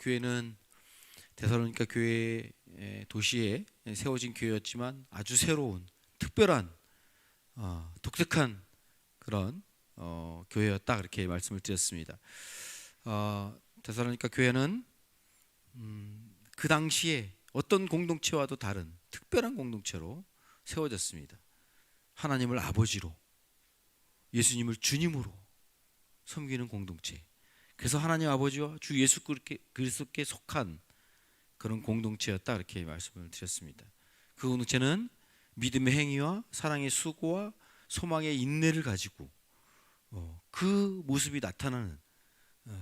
교회는 데살로니가 교회 도시에 세워진 교회였지만 아주 새로운 특별한 독특한 그런 교회였다, 그렇게 말씀을 드렸습니다. 데살로니가 교회는 그 당시에 어떤 공동체와도 다른 특별한 공동체로 세워졌습니다. 하나님을 아버지로, 예수님을 주님으로 섬기는 공동체. 그래서 하나님 아버지와 주 예수 그리스도께 속한 그런 공동체였다, 이렇게 말씀을 드렸습니다. 그 공동체는 믿음의 행위와 사랑의 수고와 소망의 인내를 가지고 그 모습이 나타나는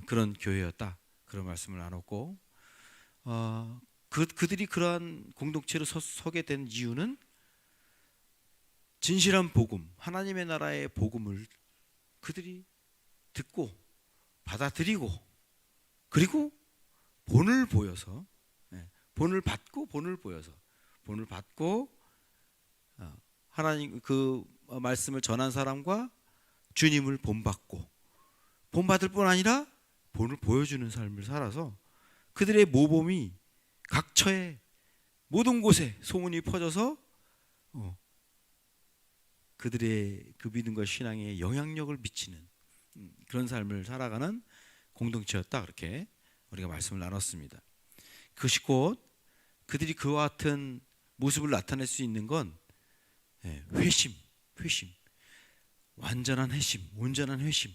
그런 교회였다, 그런 말씀을 나눴고, 그들이 그러한 공동체로 서게 된 이유는 진실한 복음, 하나님의 나라의 복음을 그들이 듣고 받아들이고, 그리고 본을 보여서, 본을 받고 하나님 그 말씀을 전한 사람과 주님을 본받고, 본받을 뿐 아니라 본을 보여주는 삶을 살아서 그들의 모범이 각처에 모든 곳에 소문이 퍼져서 그들의 그 믿음과 신앙에 영향력을 미치는 그런 삶을 살아가는 공동체였다, 그렇게 우리가 말씀을 나눴습니다. 그것이 곧 그들이 그와 같은 모습을 나타낼 수 있는 건 회심, 완전한 회심, 온전한 회심,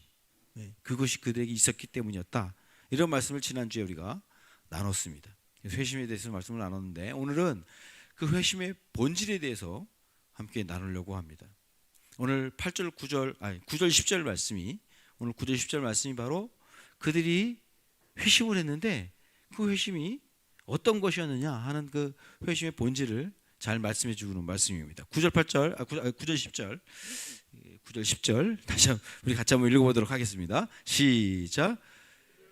그것이 그들에게 있었기 때문이었다, 이런 말씀을 지난주에 우리가 나눴습니다. 회심에 대해서 말씀을 나눴는데, 오늘은 그 회심의 본질에 대해서 함께 나누려고 합니다. 오늘 8절, 9절, 9절, 10절 말씀이, 오늘 9절, 10절 말씀이 바로 그들이 회심을 했는데 그 회심이 어떤 것이었느냐 하는 그 회심의 본질을 잘 말씀해 주는 말씀입니다. 9절, 8절, 9절, 10절, 9절, 10절 다시 우리 같이 한번 읽어보도록 하겠습니다. 시작.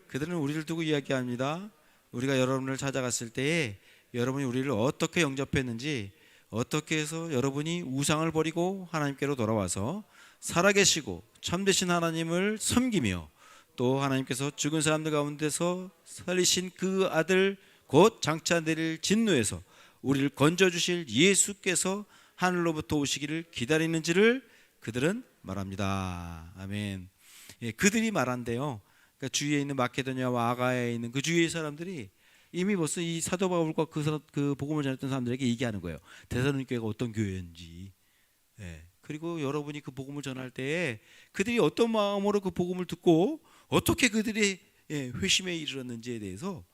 그들은 우리를 두고 이야기합니다. 우리가 여러분을 찾아갔을 때에 여러분이 우리를 어떻게 영접했는지, 어떻게 해서 여러분이 우상을 버리고 하나님께로 돌아와서 살아계시고 참되신 하나님을 섬기며 또 하나님께서 죽은 사람들 가운데서 살리신 그 아들 곧 장차 내릴 진노에서 우리를 건져주실 예수께서 하늘로부터 오시기를 기다리는지를 그들은 말합니다. 아멘. 그들이 말한대요. 그러니까 주위에 있는 마케도니아와 아가야에 있는 그 주위의 사람들이 이미 벌써 이 사도 바울과 그 복음을 전했던 사람들에게 얘기하는 거예요. 데살로니가 교회가 어떤 교회인지, 그리고 여러분이 그 복음을 전할 때에 그들이 어떤 마음으로 그 복음을 듣고 어떻게 그들이 회심에 이르렀는지에 대해서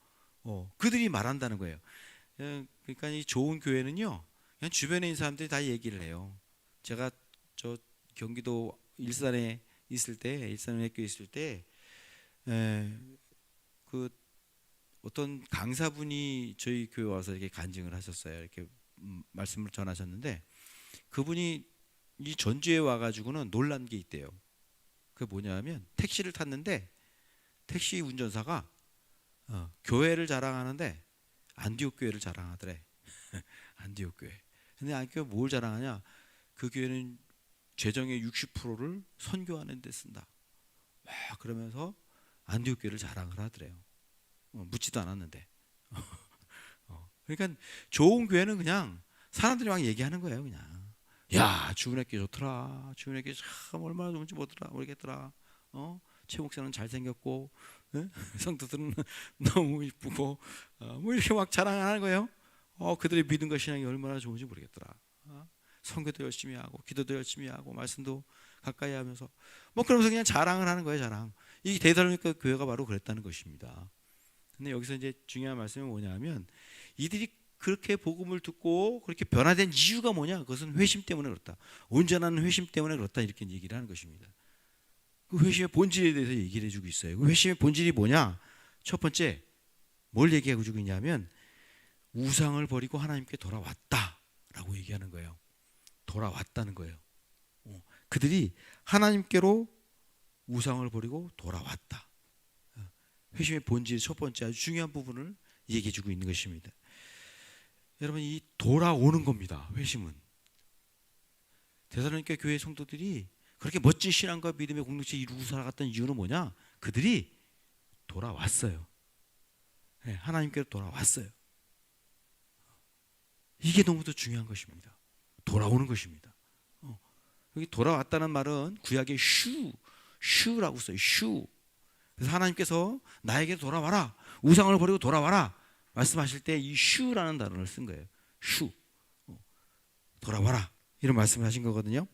그들이 말한다는 거예요. 그러니까 이 좋은 교회는요, 그냥 주변에 있는 사람들이 다 얘기를 해요. 제가 저 경기도 일산에 있을 때, 일산학교에 있을 때, 그 어떤 강사분이 저희 교회 와서 이렇게 간증을 하셨어요. 이렇게 말씀을 전하셨는데, 그분이 이 전주에 와가지고는 놀란 게 있대요. 그게 뭐냐면, 택시를 탔는데 택시 운전사가 교회를 자랑하는데 안디옥 교회를 자랑하더래. 안디옥 교회. 근데 안디옥 교회 뭘 자랑하냐? 그 교회는 재정의 60%를 선교하는 데 쓴다. 그러면서 안디옥 교회를 자랑을 하더래요. 묻지도 않았는데. 그러니까 좋은 교회는 그냥 사람들이 막 얘기하는 거예요. 그냥 야, 주은혜교 좋더라, 주은혜교 참 얼마나 좋은지 모르겠더라. 최 목사는 잘생겼고, 성도들은 너무 이쁘고, 뭐 이렇게 막 자랑하는 거예요. 그들의 믿음과 신앙이 얼마나 좋은지 모르겠더라. 선교도 열심히 하고, 기도도 열심히 하고, 말씀도 가까이 하면서, 뭐 그러면서 그냥 자랑을 하는 거예요, 자랑. 이 데살로니가 교회가 바로 그랬다는 것입니다. 근데 여기서 이제 중요한 말씀이 뭐냐면, 이들이 그렇게 복음을 듣고 그렇게 변화된 이유가 뭐냐? 그것은 회심 때문에 그렇다. 온전한 회심 때문에 그렇다, 이렇게 얘기를 하는 것입니다. 그 회심의 본질에 대해서 얘기를 해주고 있어요. 그 회심의 본질이 뭐냐? 첫 번째, 뭘 얘기하고 주고 있냐면 우상을 버리고 하나님께 돌아왔다라고 얘기하는 거예요. 돌아왔다는 거예요. 그들이 하나님께로 우상을 버리고 돌아왔다. 회심의 본질 첫 번째 아주 중요한 부분을 얘기해 주고 있는 것입니다. 여러분, 이 돌아오는 겁니다. 회심은. 데살로니가 교회 성도들이 그렇게 멋진 신앙과 믿음의 공동체 이루고 살아갔던 이유는 뭐냐? 그들이 돌아왔어요. 하나님께로 돌아왔어요. 이게 너무도 중요한 것입니다. 돌아오는 것입니다. 여기 돌아왔다는 말은 구약의 슈라고 써요. 슈. 그래서 하나님께서 나에게 돌아와라, 우상을 버리고 돌아와라 말씀하실 때 이 슈라는 단어를 쓴 거예요. 슈. 돌아와라 이런 말씀을 하신 거거든요.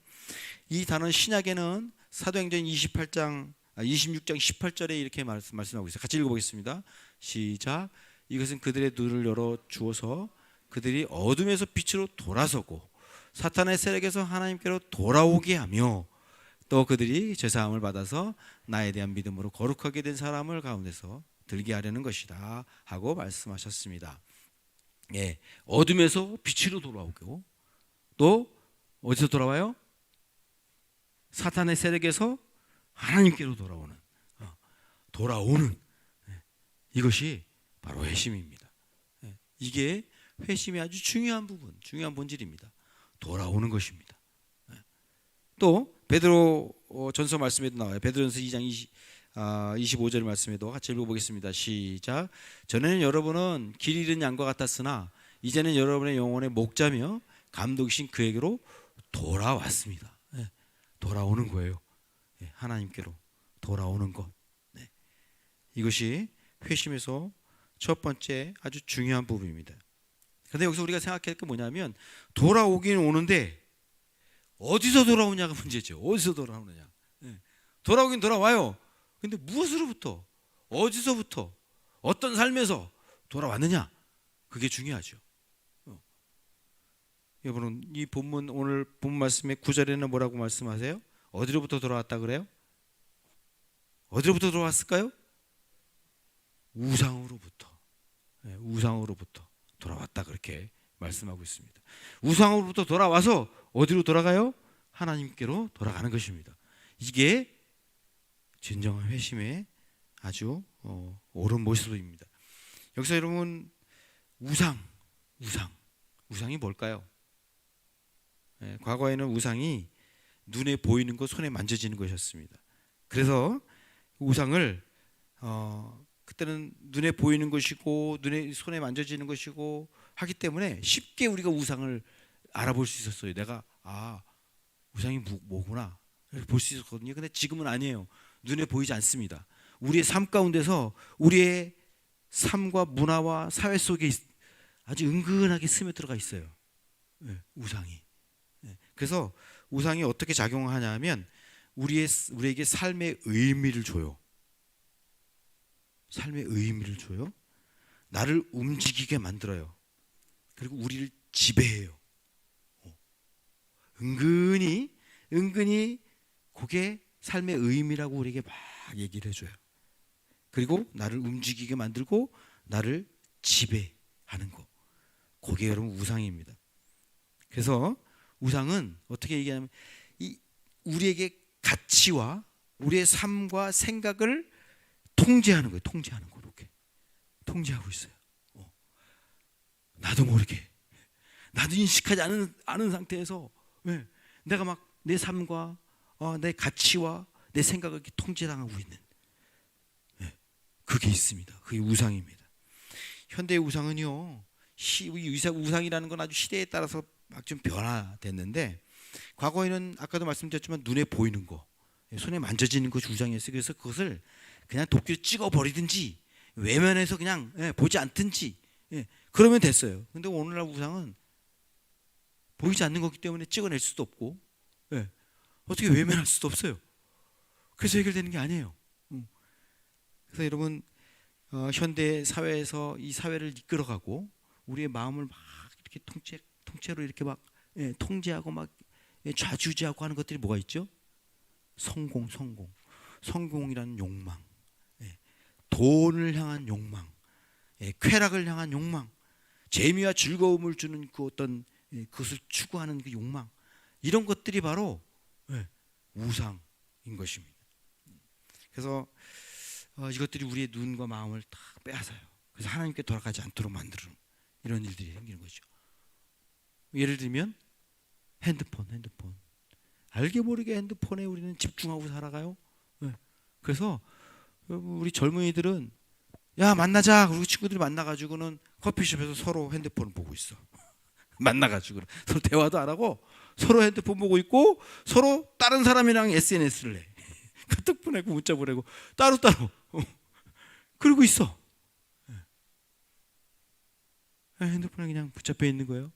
이 단어는 신약에는 사도행전 26장 18절에 이렇게 말씀하고 있어요. 같이 읽어보겠습니다. 시작. 이것은 그들의 눈을 열어 주어서 그들이 어둠에서 빛으로 돌아서고 사탄의 세력에서 하나님께로 돌아오게 하며 또 그들이 죄사함을 받아서 나에 대한 믿음으로 거룩하게 된 사람을 가운데서 들게 하려는 것이다 하고 말씀하셨습니다. 어둠에서 빛으로 돌아오고 또 어디서 돌아와요? 사탄의 세력에서 하나님께로 돌아오는 이것이 바로 회심입니다. 이게 회심의 아주 중요한 부분, 중요한 본질입니다. 돌아오는 것입니다. 또 베드로 전서 말씀에도 나와요. 베드로전서 2장 25절 말씀에도 같이 읽어보겠습니다. 시작. 전에는 여러분은 길 잃은 양과 같았으나 이제는 여러분의 영혼의 목자며 감독이신 그에게로 돌아왔습니다. 돌아오는 거예요. 하나님께로 돌아오는 것. 이것이 회심에서 첫 번째 아주 중요한 부분입니다. 그런데 여기서 우리가 생각할 게 뭐냐면 돌아오긴 오는데 어디서 돌아오냐가 문제죠. 어디서 돌아오느냐. 돌아오긴 돌아와요. 근데 무엇으로부터, 어디서부터, 어떤 삶에서 돌아왔느냐, 그게 중요하죠. 여러분, 이 본문, 오늘 본 말씀의 9절에는 뭐라고 말씀하세요? 어디로부터 돌아왔다 그래요? 어디로부터 돌아왔을까요? 우상으로부터. 우상으로부터 돌아왔다 그렇게 말씀하고 있습니다. 우상으로부터 돌아와서 어디로 돌아가요? 하나님께로 돌아가는 것입니다. 이게 진정한 회심의 아주 옳은 모습입니다. 여기서 여러분 우상이 뭘까요? 과거에는 우상이 눈에 보이는 것, 손에 만져지는 것이었습니다. 그래서 우상을 그때는 눈에 보이는 것이고 손에 만져지는 것이고 하기 때문에 쉽게 우리가 우상을 알아볼 수 있었어요. 내가 우상이 뭐구나 볼 수 있었거든요. 근데 지금은 아니에요. 눈에 보이지 않습니다. 우리의 삶 가운데서 우리의 삶과 문화와 사회 속에 아주 은근하게 스며들어가 있어요. 우상이. 그래서 우상이 어떻게 작용하냐면 우리에게 삶의 의미를 줘요. 삶의 의미를 줘요. 나를 움직이게 만들어요. 그리고 우리를 지배해요. 은근히 그게 삶의 의미라고 우리에게 막 얘기를 해줘요. 그리고 나를 움직이게 만들고 나를 지배하는 거. 그게 여러분 우상입니다. 그래서 우상은 어떻게 얘기하냐면 우리에게 가치와 우리의 삶과 생각을 통제하는 거예요. 통제하는 거. 이렇게 통제하고 있어요. 나도 모르게, 나도 인식하지 않은 상태에서 내가 막 내 삶과 내 가치와 내 생각을 이렇게 통제당하고 있는 그게 있습니다. 그게 우상입니다. 현대의 우상은요, 우상이라는 건 아주 시대에 따라서 막 좀 변화됐는데, 과거에는 아까도 말씀드렸지만 눈에 보이는 거, 손에 만져지는 것이 우상이었어요. 그래서 그것을 그냥 도끼로 찍어버리든지 외면해서 그냥 보지 않든지 그러면 됐어요. 근데 오늘날 우상은 보이지 않는 거기 때문에 찍어낼 수도 없고 어떻게 외면할 수도 없어요. 그래서 해결되는 게 아니에요. 그래서 여러분, 현대 사회에서 이 사회를 이끌어가고 우리의 마음을 막 이렇게 통째로 이렇게 막 통제하고 막 좌지우지하고 하는 것들이 뭐가 있죠? 성공이라는 욕망, 돈을 향한 욕망, 쾌락을 향한 욕망, 재미와 즐거움을 주는 그 어떤 그것을 추구하는 그 욕망, 이런 것들이 바로 우상인 것입니다. 그래서 이것들이 우리의 눈과 마음을 다 빼앗아요. 그래서 하나님께 돌아가지 않도록 만드는 이런 일들이 생기는 거죠. 예를 들면 핸드폰. 알게 모르게 핸드폰에 우리는 집중하고 살아가요. 그래서 우리 젊은이들은 야 만나자. 그리고 친구들이 만나가지고는 커피숍에서 서로 핸드폰을 보고 있어. 만나가지고 서로 대화도 안 하고 서로 핸드폰 보고 있고 서로 다른 사람이랑 SNS를 해. 카톡 보내고 문자 보내고 따로따로 그러고 있어. 핸드폰에 그냥 붙잡혀 있는 거예요.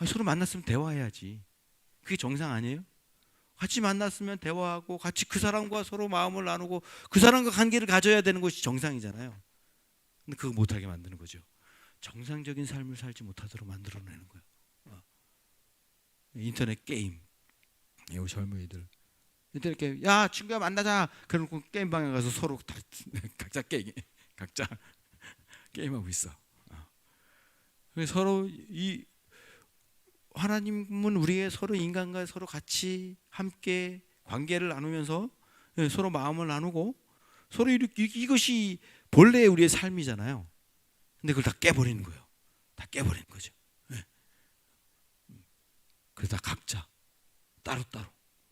서로 만났으면 대화해야지. 그게 정상 아니에요? 같이 만났으면 대화하고 같이 그 사람과 서로 마음을 나누고 그 사람과 관계를 가져야 되는 것이 정상이잖아요. 근데 그거 못하게 만드는 거죠. 정상적인 삶을 살지 못하도록 만들어내는 거예요. 인터넷 게임. 이 젊은이들 인터넷 게임. 야 친구야 만나자. 그러고 게임방에 가서 서로 다 각자 게임, 각자 게임하고 있어. 그래서 서로 이 하나님은 우리의 서로 인간과 서로 같이 함께 관계를 나누면서 서로 마음을 나누고 서로 이것이 본래 우리의 삶이잖아요. 근데 그걸 다 깨버리는 거예요. 다 깨버리는 거죠. 그래서 다 각자 따로따로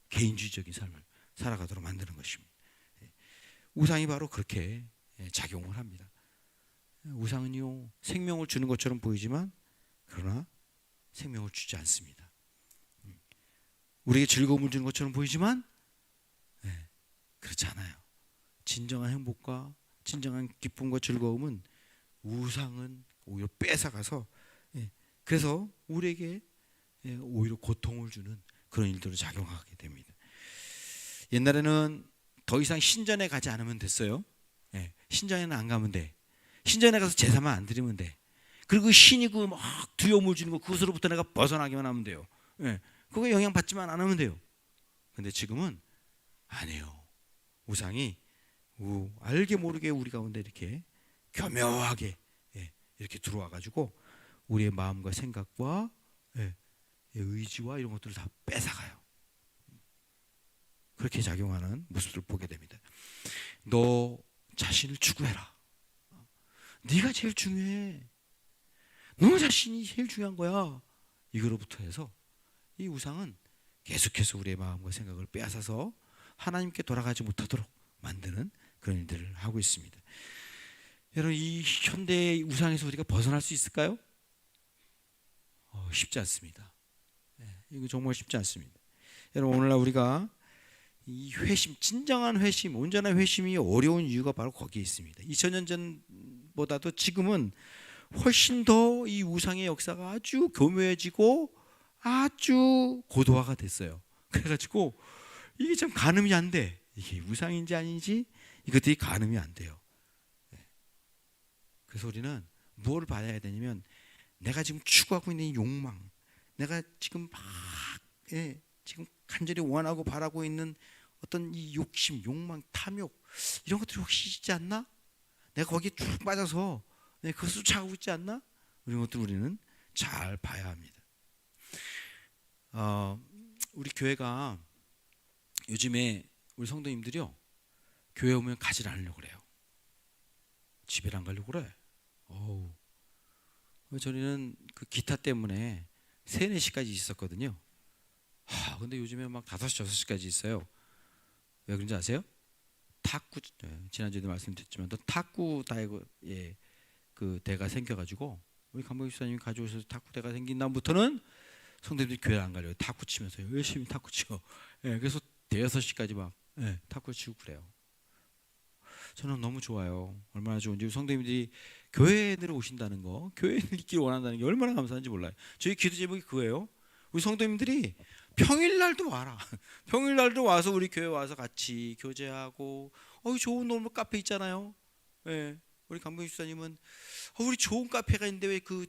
개인주의적인 삶을 살아가도록 만드는 것입니다. 우상이 바로 그렇게 작용을 합니다. 우상은요 생명을 주는 것처럼 보이지만 그러나 생명을 주지 않습니다. 우리에게 즐거움을 주는 것처럼 보이지만 그렇지 않아요. 진정한 행복과 진정한 기쁨과 즐거움은 우상은 오히려 뺏어가서 그래서 우리에게 오히려 고통을 주는 그런 일들로 작용하게 됩니다. 옛날에는 더 이상 신전에 가지 않으면 됐어요. 신전에는 안 가면 돼. 신전에 가서 제사만 안 드리면 돼. 그리고 신이 그 막 두려움을 주는 거 그것으로부터 내가 벗어나기만 하면 돼요. 그거 영향 받지만 않으면 돼요. 근데 지금은 아니에요. 우상이 알게 모르게 우리 가운데 이렇게 교묘하게 이렇게 들어와 가지고 우리의 마음과 생각과 의지와 이런 것들을 다 뺏어가요. 그렇게 작용하는 모습을 보게 됩니다. 너 자신을 추구해라. 네가 제일 중요해. 너 자신이 제일 중요한 거야. 이거로부터 해서 이 우상은 계속해서 우리의 마음과 생각을 빼앗아서 하나님께 돌아가지 못하도록 만드는 그런 일들을 하고 있습니다. 여러분 이 현대의 우상에서 우리가 벗어날 수 있을까요? 쉽지 않습니다. 이거 정말 쉽지 않습니다. 여러분 오늘날 우리가 이 회심, 진정한 회심, 온전한 회심이 어려운 이유가 바로 거기에 있습니다. 2000년 전보다도 지금은 훨씬 더 이 우상의 역사가 아주 교묘해지고 아주 고도화가 됐어요. 그래가지고 이게 참 가늠이 안 돼. 이게 우상인지 아닌지 이것들이 가늠이 안 돼요. 그래서 우리는 무엇을 받아야 되냐면 내가 지금 추구하고 있는 욕망, 내가 지금 막 지금 간절히 원하고 바라고 있는 어떤 이 욕심, 욕망, 탐욕 이런 것들이 혹시 있지 않나? 내가 거기에 쭉 빠져서 그것을 쫓아가고 있지 않나? 이런 것들 우리는 잘 봐야 합니다. 우리 교회가 요즘에 우리 성도님들이요 교회 오면 가지를 않으려고 그래요. 집에 안 가려고 그래. 저희는 그 기타 때문에 3, 4시까지 있었거든요. 근데 요즘에 막 5시, 6시까지 있어요. 왜 그런지 아세요? 탁구, 지난주에도 말씀드렸지만 또 탁구 그 대가 생겨가지고 우리 감독 집사님이 가져오셔서 탁구 대가 생긴 다음부터는 성도님들이 교회 안 가려요. 탁구 치면서 열심히 탁구 치고 그래서 대여섯 시까지 막 탁구 치고 그래요. 저는 너무 좋아요. 얼마나 좋은지 성도님들이 교회로 오신다는 거, 교회를 있기를 원한다는 게 얼마나 감사한지 몰라요. 저희 기도 제목이 그거예요. 우리 성도님들이 평일날도 와라. 평일날도 와서 우리 교회 와서 같이 교제하고 좋은 놀러 카페 있잖아요. 우리 감독 집사님은 우리 좋은 카페가 있는데 왜 그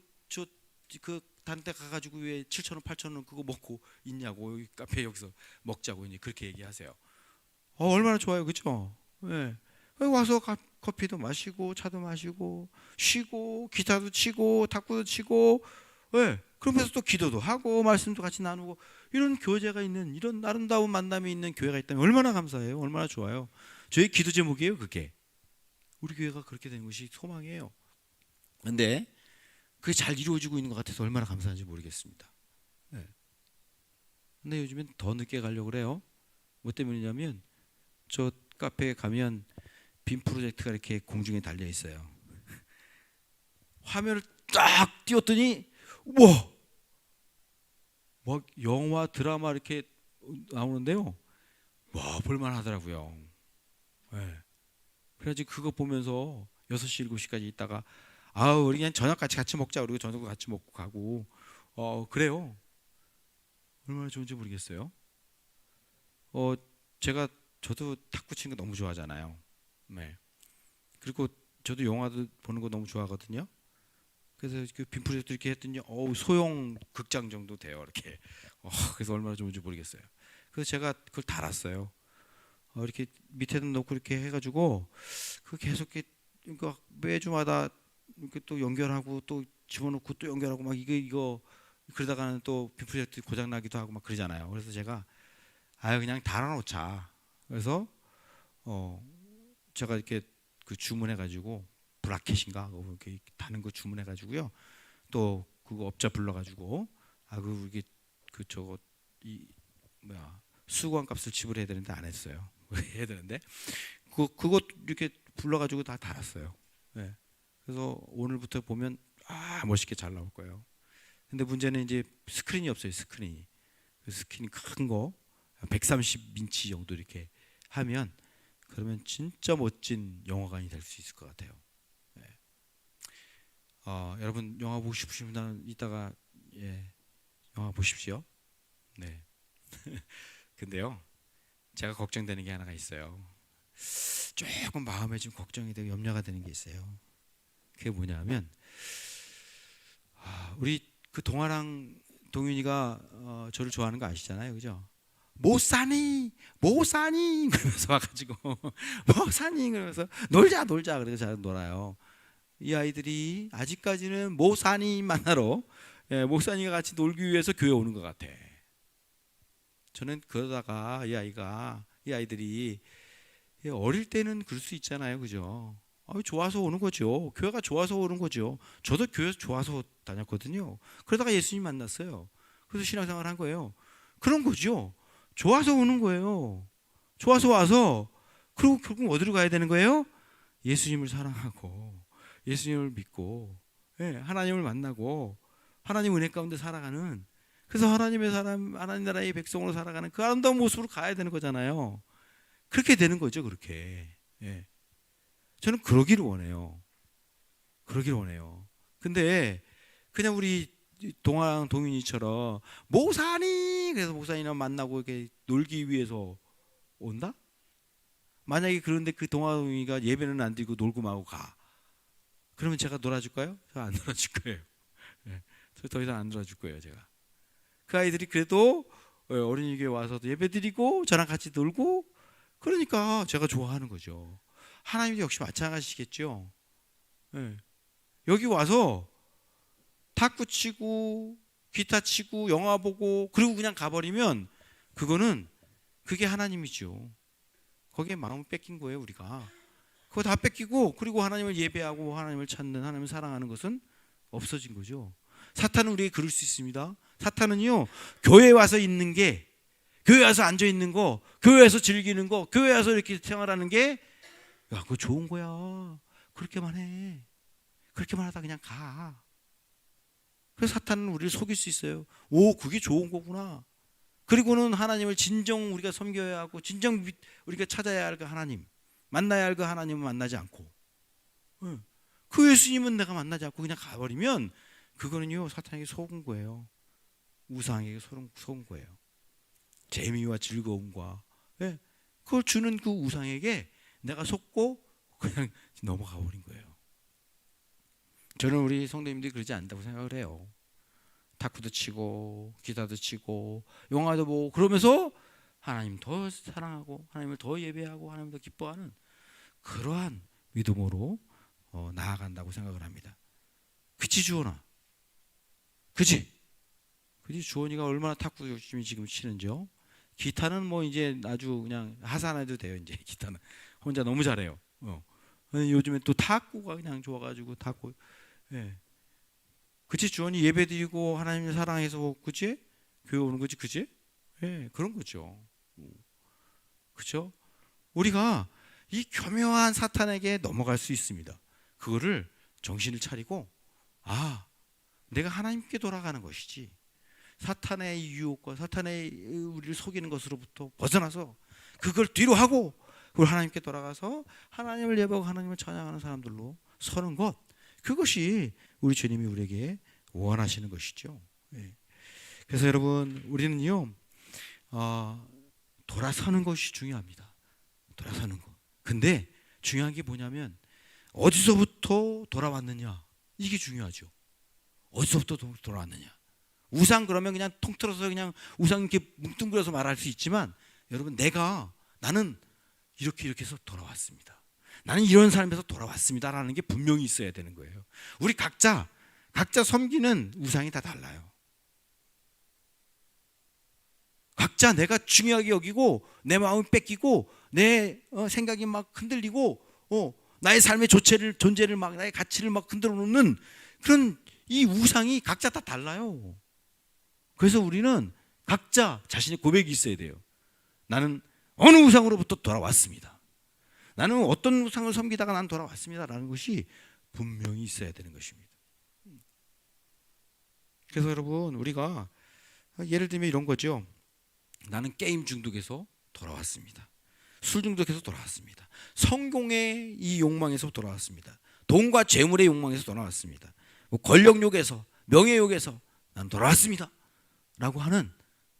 단데 가가지고 왜 7,000원, 8,000원 그거 먹고 있냐고 여기 카페 여기서 먹자고 이제 그렇게 얘기하세요. 얼마나 좋아요, 그렇죠? 와서 커피도 마시고 차도 마시고 쉬고 기타도 치고 탁구도 치고 그러면서 또 기도도 하고 말씀도 같이 나누고 이런 교제가 있는 이런 아름다운 만남이 있는 교회가 있다면 얼마나 감사해요. 얼마나 좋아요. 저희 기도 제목이에요. 그게 우리 교회가 그렇게 되는 것이 소망이에요. 그런데 그게 잘 이루어지고 있는 것 같아서 얼마나 감사한지 모르겠습니다. 근데 요즘엔 더 늦게 가려고 그래요. 뭐 때문이냐면 저 카페에 가면 빔 프로젝트가 이렇게 공중에 달려 있어요. 화면을 딱 띄웠더니 우와! 막 영화 드라마 이렇게 나오는데요. 와, 볼만하더라고요. 네. 그래가지고 그거 보면서 6시 7시까지 있다가 우리 그냥 저녁 같이 먹자. 그리고 저녁 같이 먹고 가고 그래요. 얼마나 좋은지 모르겠어요. 저도 탁구 치는 거 너무 좋아하잖아요. 네. 그리고 저도 영화도 보는 거 너무 좋아하거든요. 그래서 그 빔 프로젝트 이렇게 했더니 소형 극장 정도 돼요. 이렇게. 그래서 얼마나 좋은지 모르겠어요. 그래서 제가 그걸 달았어요. 이렇게 밑에도 놓고 이렇게 해가지고 그 계속 그러니까 매주마다 이렇게 또 연결하고 또 집어넣고 또 연결하고 막 이거 그러다가는 또 빔 프로젝트 고장 나기도 하고 막 그러잖아요. 그래서 제가 그냥 달아놓자. 그래서 제가 이렇게 그 주문해가지고 브라켓인가 이렇게 다는 거 주문해가지고요. 또 그거 업자 불러가지고 이게 저거 수거한 값을 지불해야 되는데 안 했어요. 해야 되는데 그거 이렇게 불러가지고 다 달았어요. 네. 그래서 오늘부터 보면 멋있게 잘 나올 거예요. 근데 문제는 이제 스크린이 없어요. 스크린이 큰 거 130인치 정도 이렇게 하면 그러면 진짜 멋진 영화관이 될 수 있을 것 같아요. 네. 여러분 영화 보고 싶으시면 이따가 영화 보십시오. 네. 근데요, 제가 걱정되는 게 하나가 있어요. 조금 마음에 좀 걱정이 되고 염려가 되는 게 있어요. 그게 뭐냐면 우리 그 동아랑 동윤이가 저를 좋아하는 거 아시잖아요, 그죠? 못 사니 그러면서 와가지고 못 사니 그러면서 놀자 그래서 잘 놀아요. 이 아이들이 아직까지는 못 사니 만나러 못 사니가 같이 놀기 위해서 교회 오는 것 같아. 저는 그러다가 이 아이들이 어릴 때는 그럴 수 있잖아요, 그죠? 좋아서 오는 거죠. 교회가 좋아서 오는 거죠. 저도 교회 좋아서 다녔거든요. 그러다가 예수님 만났어요. 그래서 신앙생활 한 거예요. 그런 거죠. 좋아서 오는 거예요. 좋아서 와서 그리고 결국 어디로 가야 되는 거예요? 예수님을 사랑하고 예수님을 믿고 하나님을 만나고 하나님 은혜 가운데 살아가는, 그래서 하나님의 사람, 하나님 나라의 백성으로 살아가는 그 아름다운 모습으로 가야 되는 거잖아요. 그렇게 되는 거죠. 그렇게. 저는 그러기를 원해요. 근데 그냥 우리 동윤이처럼 모사니 그래서 목사님이랑 만나고 이렇게 놀기 위해서 온다? 만약에 그런데 그 동윤이가 예배는 안 드리고 놀고만 하고 가. 그러면 제가 놀아줄까요? 저 안 놀아줄 거예요. 저 더 이상 안 놀아줄 거예요, 제가. 그 아이들이 그래도 어린이교회 와서도 예배 드리고 저랑 같이 놀고 그러니까 제가 좋아하는 거죠. 하나님도 역시 마찬가지시겠죠. 여기 와서 탁구 치고 기타 치고 영화 보고 그리고 그냥 가버리면 그게 하나님이죠. 거기에 마음을 뺏긴 거예요, 우리가. 그거 다 뺏기고 그리고 하나님을 예배하고 하나님을 찾는, 하나님을 사랑하는 것은 없어진 거죠. 사탄은 우리에게 그럴 수 있습니다. 사탄은요, 교회에 와서 있는 게, 교회에 와서 앉아 있는 거, 교회에 와서 즐기는 거, 교회에 와서 이렇게 생활하는 게 그거 좋은 거야. 그렇게만 해. 그렇게만 하다 그냥 가. 그래서 사탄은 우리를 속일 수 있어요. 그게 좋은 거구나. 그리고는 하나님을 진정 우리가 섬겨야 하고 진정 우리가 찾아야 할 그 하나님, 만나야 할 그 하나님은 만나지 않고 그 예수님은 내가 만나지 않고 그냥 가버리면 그거는요, 사탄에게 속은 거예요. 우상에게 속은 거예요. 재미와 즐거움과 그걸 주는 그 우상에게 내가 속고 그냥 넘어가 버린 거예요. 저는 우리 성도님들이 그러지 않는다고 생각을 해요. 탁구도 치고 기타도 치고 영화도 보고 그러면서 하나님 더 사랑하고 하나님을 더 예배하고 하나님을 더 기뻐하는 그러한 믿음으로 나아간다고 생각을 합니다. 그치 주원아? 그치 주원이가 얼마나 탁구 열심히 지금 치는지요? 기타는 뭐 이제 아주 그냥 하산해도 돼요. 이제 기타는 혼자 너무 잘해요. 요즘에 또 탁구가 그냥 좋아가지고 탁구. 그치 주원이 예배드리고 하나님을 사랑해서 그치 교회 오는 거지, 그치? 그런 거죠. 그렇죠? 우리가 이 교묘한 사탄에게 넘어갈 수 있습니다. 그거를 정신을 차리고 내가 하나님께 돌아가는 것이지, 사탄의 유혹과 사탄의 우리를 속이는 것으로부터 벗어나서 그걸 뒤로 하고 그걸 하나님께 돌아가서 하나님을 예배하고 하나님을 찬양하는 사람들로 서는 것, 그것이 우리 주님이 우리에게 원하시는 것이죠. 그래서 여러분, 우리는요 돌아서는 것이 중요합니다. 돌아서는 것. 근데 중요한 게 뭐냐면 어디서부터 돌아왔느냐, 이게 중요하죠. 어디서부터 돌아왔느냐. 우상 그러면 그냥 통틀어서 그냥 우상 이렇게 뭉뚱그려서 말할 수 있지만, 여러분, 나는 이렇게 해서 돌아왔습니다. 나는 이런 삶에서 돌아왔습니다라는 게 분명히 있어야 되는 거예요. 우리 각자 섬기는 우상이 다 달라요. 각자 내가 중요하게 여기고 내 마음이 뺏기고 내 생각이 막 흔들리고 나의 삶의 존재를 막, 나의 가치를 막 흔들어 놓는 그런 이 우상이 각자 다 달라요. 그래서 우리는 각자 자신의 고백이 있어야 돼요. 나는 어느 우상으로부터 돌아왔습니다. 나는 어떤 우상을 섬기다가 난 돌아왔습니다라는 것이 분명히 있어야 되는 것입니다. 그래서 여러분, 우리가 예를 들면 이런 거죠. 나는 게임 중독에서 돌아왔습니다. 술 중독에서 돌아왔습니다. 성공의 이 욕망에서 돌아왔습니다. 돈과 재물의 욕망에서 돌아왔습니다. 권력욕에서, 명예욕에서 난 돌아왔습니다 라고 하는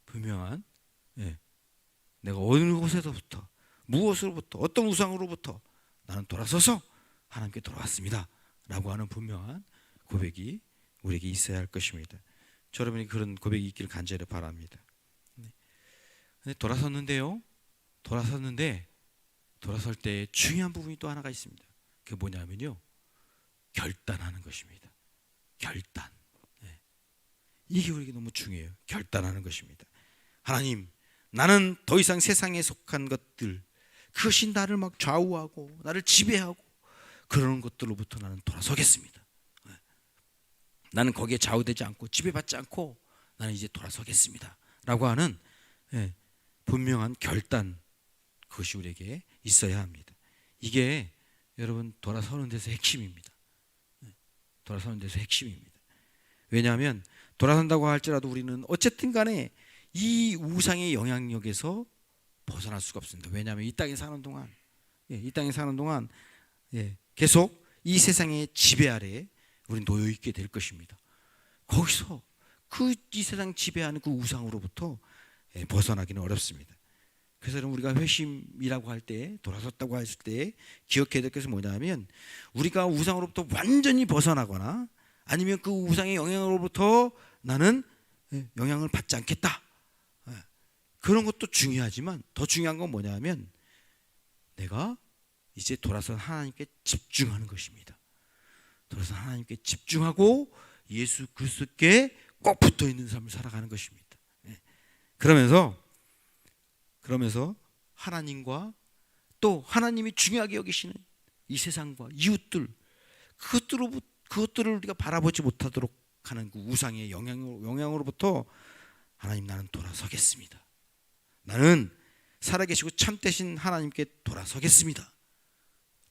분명한, 내가 어느 곳에서부터, 무엇으로부터, 어떤 우상으로부터 나는 돌아서서 하나님께 돌아왔습니다 라고 하는 분명한 고백이 우리에게 있어야 할 것입니다. 여러분이 그런 고백이 있기를 간절히 바랍니다. 근데 돌아설 때 중요한 부분이 또 하나가 있습니다. 그게 뭐냐면요, 결단하는 것입니다. 결단. 이게 우리에게 너무 중요해요. 결단하는 것입니다. 하나님, 나는 더 이상 세상에 속한 것들, 그것이 나를 막 좌우하고 나를 지배하고 그러는 것들로부터 나는 돌아서겠습니다. 나는 거기에 좌우되지 않고 지배받지 않고 나는 이제 돌아서겠습니다 라고 하는 분명한 결단, 그것이 우리에게 있어야 합니다. 이게 여러분 돌아서는 데서 핵심입니다. 돌아서는 데서 핵심입니다. 왜냐하면 돌아선다고 할지라도 우리는 어쨌든 간에 이 우상의 영향력에서 벗어날 수가 없습니다. 왜냐하면 이 땅에 사는 동안 계속 이 세상의 지배 아래에 우리는 놓여 있게 될 것입니다. 거기서 이 세상 지배하는 그 우상으로부터 벗어나기는 어렵습니다. 그래서 우리가 회심이라고 할 때, 돌아섰다고 했을 때 기억해야 될 것은 뭐냐면, 우리가 우상으로부터 완전히 벗어나거나 아니면 그 우상의 영향으로부터 나는 영향을 받지 않겠다, 그런 것도 중요하지만 더 중요한 건 뭐냐면 내가 이제 돌아서 하나님께 집중하는 것입니다. 돌아서 하나님께 집중하고 예수 그리스도께 꼭 붙어 있는 삶을 살아가는 것입니다. 그러면서 하나님과 또 하나님이 중요하게 여기시는 이 세상과 이웃들, 그것들을 우리가 바라보지 못하도록 하는 그 우상의 영향으로부터 하나님, 나는 돌아서겠습니다. 나는 살아계시고 참되신 하나님께 돌아서겠습니다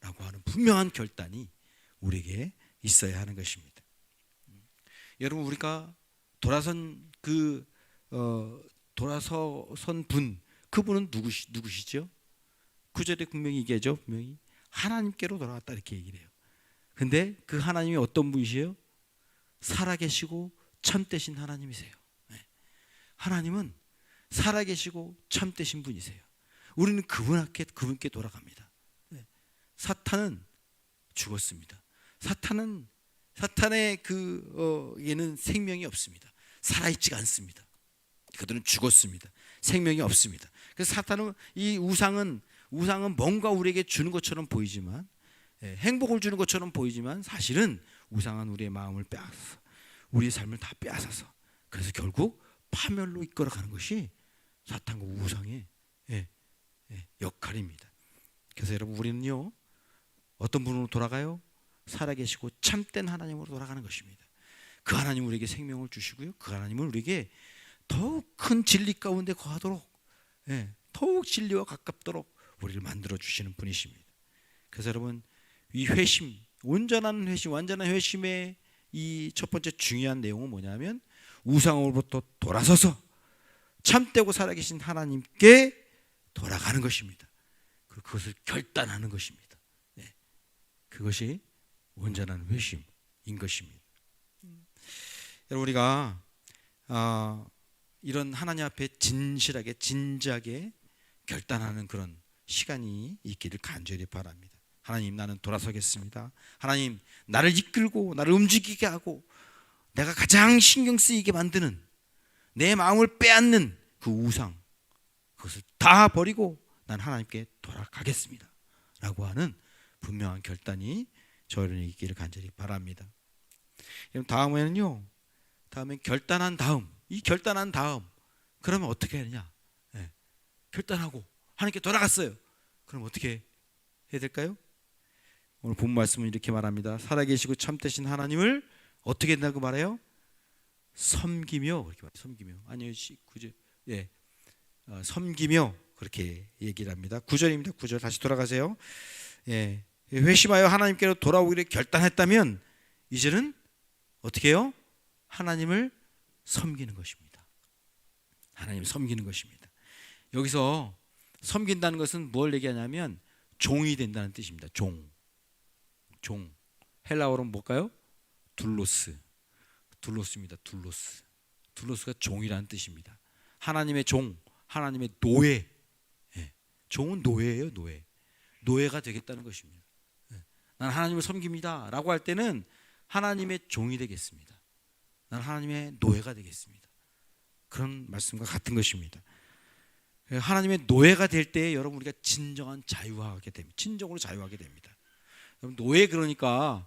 라고 하는 분명한 결단이 우리에게 있어야 하는 것입니다. 여러분, 우리가 돌아선 분, 그분은 누구시죠? 구절에 분명히 얘기하죠. 분명히 하나님께로 돌아왔다 이렇게 얘기를 해요. 근데 그 하나님이 어떤 분이세요? 살아계시고 참되신 하나님이세요. 하나님은 살아계시고 참되신 분이세요. 우리는 그분께 돌아갑니다. 사탄은 죽었습니다. 사탄의 얘는 생명이 없습니다. 살아있지가 않습니다. 그들은 죽었습니다. 생명이 없습니다. 그래서 사탄은, 이 우상은 뭔가 우리에게 주는 것처럼 보이지만, 행복을 주는 것처럼 보이지만 사실은 우상은 우리의 마음을 빼앗아서, 우리의 삶을 다 빼앗아서, 그래서 결국 파멸로 이끌어가는 것이 사탄과 우상의 역할입니다. 그래서 여러분, 우리는요 어떤 분으로 돌아가요? 살아계시고 참된 하나님으로 돌아가는 것입니다. 그 하나님 우리에게 생명을 주시고요, 그 하나님은 우리에게 더욱 큰 진리 가운데 거하도록, 더욱 진리와 가깝도록 우리를 만들어 주시는 분이십니다. 그래서 여러분, 이 회심, 온전한 회심, 완전한 회심의 이 첫 번째 중요한 내용은 뭐냐면 우상으로부터 돌아서서 참되고 살아계신 하나님께 돌아가는 것입니다. 그것을 결단하는 것입니다. 네. 그것이 온전한 회심인 것입니다. 여러분, 우리가 이런 하나님 앞에 진실하게 진지하게 결단하는 그런 시간이 있기를 간절히 바랍니다. 하나님, 나는 돌아서겠습니다. 하나님, 나를 이끌고 나를 움직이게 하고 내가 가장 신경 쓰이게 만드는 내 마음을 빼앗는 그 우상, 그것을 다 버리고 난 하나님께 돌아가겠습니다 라고 하는 분명한 결단이 저희에게 있기를 간절히 바랍니다. 다음에는요, 다음엔 결단한 다음, 이 결단한 다음 그러면 어떻게 하느냐? 네. 결단하고 하나님께 돌아갔어요. 그럼 어떻게 해야 될까요? 오늘 본 말씀은 이렇게 말합니다. 살아계시고 참되신 하나님을 어떻게 된다고 말해요? 섬기며, 그렇게 말해요. 섬기며. 아니요, 9절. 예. 섬기며 그렇게 얘기를 합니다. 9절입니다. 9절 다시 돌아가세요. 예. 회심하여 하나님께로 돌아오기를 결단했다면 이제는 어떻게 해요? 하나님을 섬기는 것입니다. 하나님을 섬기는 것입니다. 여기서 섬긴다는 것은 뭘 얘기하냐면 종이 된다는 뜻입니다. 종. 헬라어로는 뭘까요? 둘로스입니다. 둘로스가 종이라는 뜻입니다. 하나님의 종, 하나님의 노예. 예. 종은 노예예요. 노예가 되겠다는 것입니다. 예. 난 하나님을 섬깁니다 라고 할 때는 하나님의 종이 되겠습니다. 난 하나님의 노예가 되겠습니다. 그런 말씀과 같은 것입니다. 하나님의 노예가 될 때 여러분, 우리가 진정한 자유하게 됩니다. 진정으로 자유하게 됩니다. 노예, 그러니까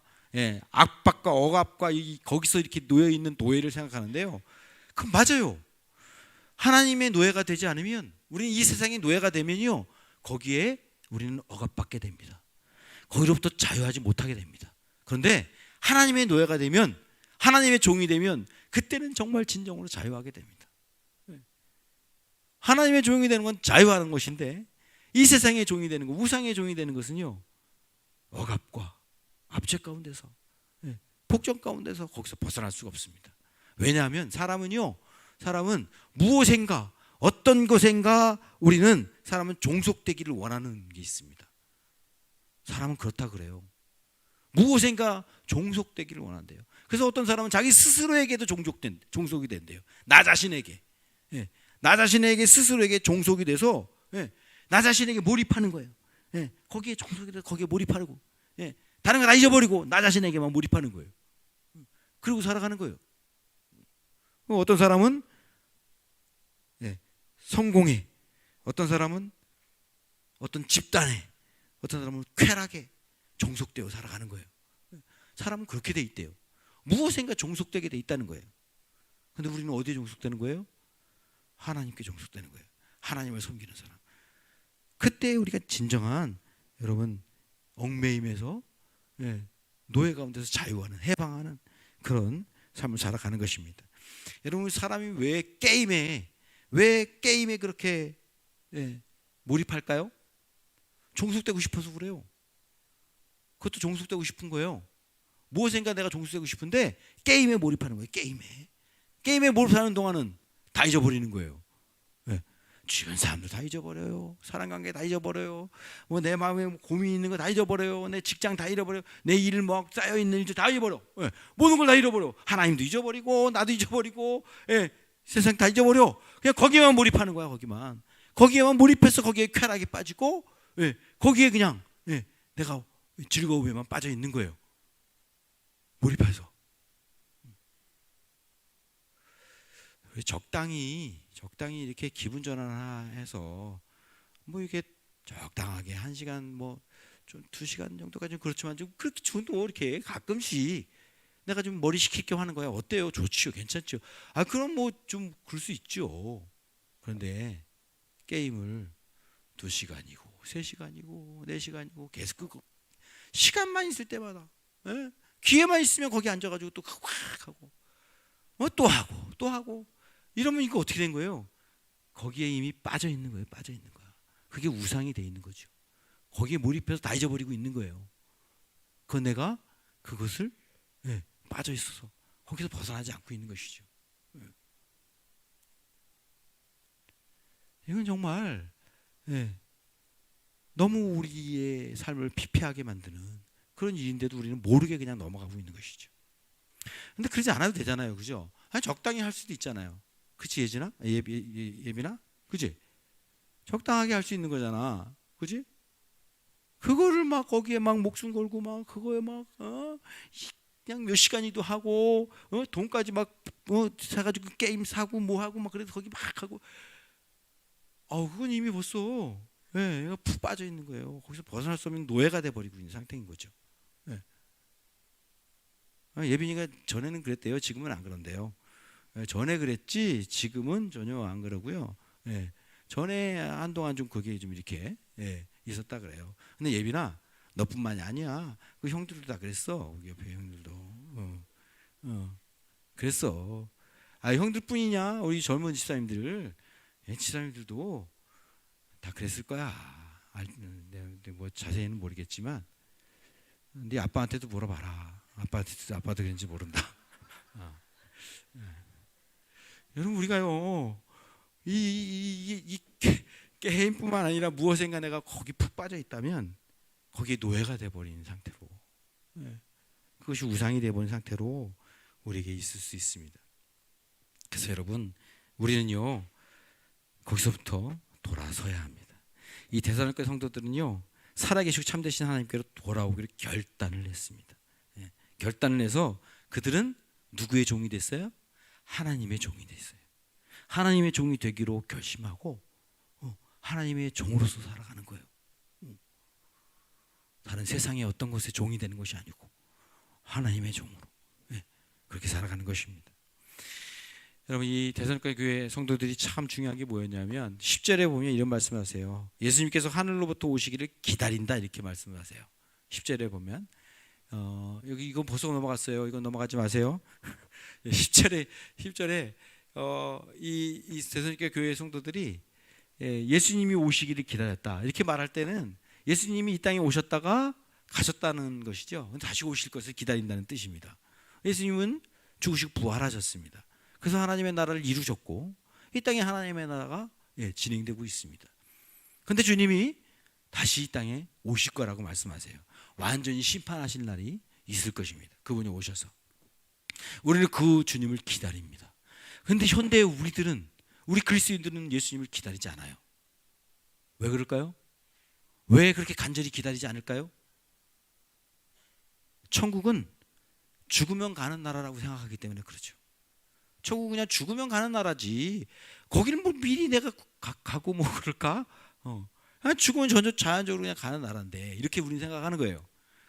악박과 억압과 거기서 이렇게 놓여 있는 노예를 생각하는데요. 그건 맞아요. 하나님의 노예가 되지 않으면, 우리는 이 세상의 노예가 되면요, 거기에 우리는 억압받게 됩니다. 거기로부터 자유하지 못하게 됩니다. 그런데 하나님의 노예가 되면, 하나님의 종이 되면 그때는 정말 진정으로 자유하게 됩니다. 하나님의 종이 되는 건 자유하는 것인데, 이 세상의 종이 되는 것, 우상의 종이 되는 것은요, 억압과 압제 가운데서, 폭정 가운데서 거기서 벗어날 수가 없습니다. 왜냐하면 사람은 무엇인가, 어떤 것인가 사람은 종속되기를 원하는 게 있습니다. 사람은 그렇다 그래요. 무엇인가 종속되기를 원한대요. 그래서 어떤 사람은 자기 스스로에게도 종속이 된대요. 나 자신에게. 나 자신에게, 스스로에게 종속이 돼서 나 자신에게 몰입하는 거예요. 거기에 종속이 돼서 거기에 몰입하고, 다른 거 다 잊어버리고 나 자신에게만 몰입하는 거예요. 그리고 살아가는 거예요. 어떤 사람은 성공에, 어떤 사람은 어떤 집단에, 어떤 사람은 쾌락에 종속되어 살아가는 거예요. 사람은 그렇게 돼 있대요. 무엇인가 종속되게 돼 있다는 거예요. 그런데 우리는 어디에 종속되는 거예요? 하나님께 종속되는 거예요. 하나님을 섬기는 사람. 그때 우리가 진정한, 여러분, 얽매임에서 노예 가운데서 자유하는, 해방하는 그런 삶을 살아가는 것입니다. 여러분, 사람이 왜 게임에 그렇게 몰입할까요? 종속되고 싶어서 그래요. 그것도 종속되고 싶은 거예요. 무엇인가 내가 종속되고 싶은데 게임에 몰입하는 거예요. 게임에 몰입하는 동안은 다 잊어버리는 거예요. 주변 사람들 다 잊어버려요. 사랑관계 다 잊어버려요. 뭐 내 마음에 고민 있는 거 다 잊어버려요. 내 직장 다 잃어버려요. 내 일 막 쌓여 있는 일도 다 잊어버려. 모든 걸 다 잃어버려. 하나님도 잊어버리고 나도 잊어버리고, 세상 다 잊어버려. 그냥 거기에만 몰입하는 거야. 거기에만 몰입해서 거기에 쾌락에 빠지고, 거기에 그냥 내가 즐거움에만 빠져 있는 거예요. 몰입해서. 적당히 이렇게 기분 전환해서 뭐 이렇게 적당하게 1시간 뭐 좀 2시간 정도까지는 그렇지만 좀 그렇게 좀 이렇게 가끔씩 내가 좀 머리 식힐 겸 하는 거야. 어때요? 좋지요. 괜찮죠. 그럼 뭐 좀 그럴 수 있죠. 그런데 게임을 2시간이고 3시간이고 4시간이고 계속 그 시간만 있을 때마다, 기회만 있으면 거기 앉아가지고 또 확 하고 또 하고 이러면 이거 어떻게 된 거예요? 거기에 이미 빠져 있는 거예요. 그게 우상이 돼 있는 거죠. 거기에 몰입해서 다 잊어버리고 있는 거예요. 그 내가 그것을 빠져 있어서 거기서 벗어나지 않고 있는 것이죠. 이건 정말 너무 우리의 삶을 피폐하게 만드는 그런 일인데도 우리는 모르게 그냥 넘어가고 있는 것이죠. 근데 그러지 않아도 되잖아요, 그죠? 적당히 할 수도 있잖아요. 그치, 예진아? 예빈아? 그치? 적당하게 할 수 있는 거잖아, 그치? 그거를 막 거기에 막 목숨 걸고 막 그거에 막 그냥 몇 시간이도 하고 돈까지 막 사가지고 게임 사고 뭐 하고 막 그래서 거기 막 하고 그건 이미 벌써 얘가 푹 빠져 있는 거예요. 거기서 벗어날 수 없는 노예가 돼버리고 있는 상태인 거죠. 예빈이가 전에는 그랬대요. 지금은 안 그런데요. 전에 그랬지 지금은 전혀 안 그러고요. 전에 한동안 좀 그게 좀 이렇게 있었다 그래요. 근데 예빈아, 너뿐만이 아니야. 그 형들도 다 그랬어. 우리 옆에 형들도 그랬어. 형들뿐이냐? 우리 젊은 집사님들, 집사님들도 다 그랬을 거야. 뭐 자세히는 모르겠지만, 네 아빠한테도 물어봐라. 아빠도 그런지 모른다. 여러분, 우리가요 이 게임뿐만 아니라 무엇인가 내가 거기 푹 빠져 있다면 거기에 노예가 돼버리는 상태로, 그것이 우상이 돼버린 상태로 우리에게 있을 수 있습니다. 그래서 여러분, 우리는요 거기서부터 돌아서야 합니다. 이 데살로니가 성도들은요 살아계시고 참되신 하나님께로 돌아오기를 결단을 했습니다. 결단을 해서 그들은 누구의 종이 됐어요? 하나님의 종이 됐어요. 하나님의 종이 되기로 결심하고 하나님의 종으로서 살아가는 거예요. 다른 세상의 어떤 것의 종이 되는 것이 아니고 하나님의 종으로 그렇게 살아가는 것입니다. 여러분, 이 데살로니가 교회 성도들이 참 중요한 게 뭐였냐면 10절에 보면 이런 말씀을 하세요. 예수님께서 하늘로부터 오시기를 기다린다, 이렇게 말씀을 하세요. 10절에 보면 여기 이건 벌써 넘어갔어요. 이건 넘어가지 마세요. 10절에 이 데살로니가 교회 성도들이 예수님이 오시기를 기다렸다, 이렇게 말할 때는 예수님이 이 땅에 오셨다가 가셨다는 것이죠. 다시 오실 것을 기다린다는 뜻입니다. 예수님은 죽으시고 부활하셨습니다. 그래서 하나님의 나라를 이루셨고 이 땅에 하나님의 나라가 진행되고 있습니다. 그런데 주님이 다시 이 땅에 오실 거라고 말씀하세요. 완전히 심판하실 날이 있을 것입니다. 그분이 오셔서 우리는 그 주님을 기다립니다. 그런데 현대의 우리 그리스도인들은 예수님을 기다리지 않아요. 왜 그럴까요? 왜 그렇게 간절히 기다리지 않을까요? 천국은 죽으면 가는 나라라고 생각하기 때문에 그렇죠. 천국은 그냥 죽으면 가는 나라지 거기는 뭐 미리 내가 가고 뭐 그럴까? 그냥 죽으면 자연적으로 그냥 가는 나라인데, 이렇게 우리는 생각하는 거예요.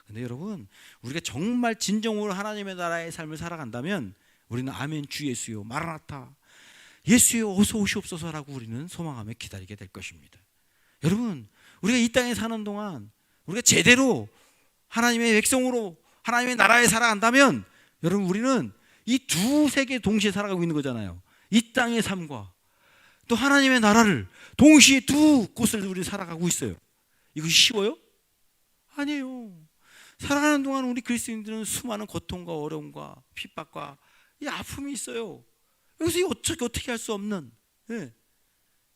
근데 여러분, 우리가 정말 진정으로 하나님의 나라의 삶을 살아간다면 우리는 아멘 주 예수요 마라나타 예수요 어서 오시옵소서라고 우리는 소망하며 기다리게 될 것입니다. 여러분, 우리가 이 땅에 사는 동안 우리가 제대로 하나님의 백성으로 하나님의 나라에 살아간다면 여러분, 우리는 이 두 세계 동시에 살아가고 있는 거잖아요. 이 땅의 삶과 또 하나님의 나라를 동시에 두 곳을 우리 살아가고 있어요. 이것이 쉬워요? 아니에요. 살아가는 동안 우리 그리스도인들은 수많은 고통과 어려움과 핍박과 이 아픔이 있어요. 여기서 어떻게 할 수 없는